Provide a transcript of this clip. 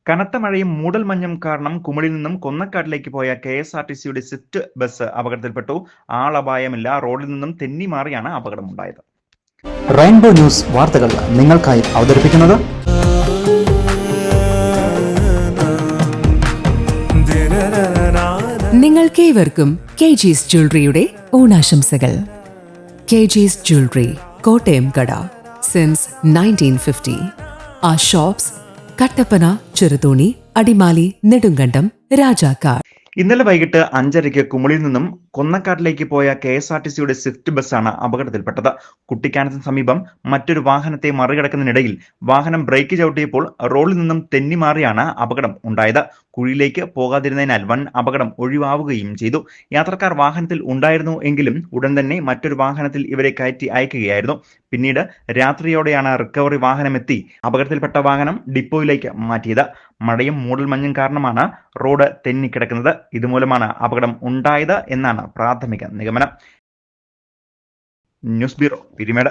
കനത്ത മഴയും മൂടൽമഞ്ഞും കാരണം കുമളിയിൽ നിന്നും കൊന്നക്കാട്ടിലേക്ക് പോയ KSRTCയുടെ സ്വിഫ്റ്റ് ബസ് അപകടത്തിൽപ്പെട്ടു. ആളപായമില്ല. റോഡിൽ നിന്നും തെന്നി മാറിയാണ് അപകടമുണ്ടായത്. റെയിൻബോ ന്യൂസ് വാർത്തകൾ നിങ്ങൾക്കായി അവതരിപ്പിക്കുന്നത് നിങ്ങൾക്കേവർക്കും KG's ജ്വല്ലറിയുടെ ഓണാശംസകൾ. KG's ജ്വല്ലറി, കോട്ടയം കട, since 1950. Our shops Kattappana, Cheruthoni, Adimali, Nedumkandam, Rajakkad. ഇന്നലെ വൈകിട്ട് 5:30 കുമളിയിൽ നിന്നും കൊന്നക്കാട്ടിലേക്ക് പോയ KSRTCയുടെ സ്വിഫ്റ്റ് ബസ്സാണ് അപകടത്തിൽപ്പെട്ടത്. കുട്ടിക്കാനത്തിന് സമീപം മറ്റൊരു വാഹനത്തെ മറികടക്കുന്നതിനിടയിൽ വാഹനം ബ്രേക്ക് ചവിട്ടിയപ്പോൾ റോഡിൽ നിന്നും തെന്നി മാറിയാണ് അപകടം ഉണ്ടായത്. കുഴിയിലേക്ക് പോകാതിരുന്നതിനാൽ വൻ അപകടം ഒഴിവാവുകയും ചെയ്തു. യാത്രക്കാർ വാഹനത്തിൽ ഉണ്ടായിരുന്നു എങ്കിലും ഉടൻ തന്നെ മറ്റൊരു വാഹനത്തിൽ ഇവരെ കയറ്റി അയക്കുകയായിരുന്നു. പിന്നീട് രാത്രിയോടെയാണ് റിക്കവറി വാഹനമെത്തി അപകടത്തിൽപ്പെട്ട വാഹനം ഡിപ്പോയിലേക്ക് മാറ്റിയത്. മഴയും മൂടൽമഞ്ഞും കാരണമാണ് റോഡ് തെന്നിക്കിടക്കുന്നത്. ഇതുമൂലമാണ് അപകടം ഉണ്ടായത് എന്നാണ് പ്രാഥമിക നിഗമനം. News bureau, Peermade.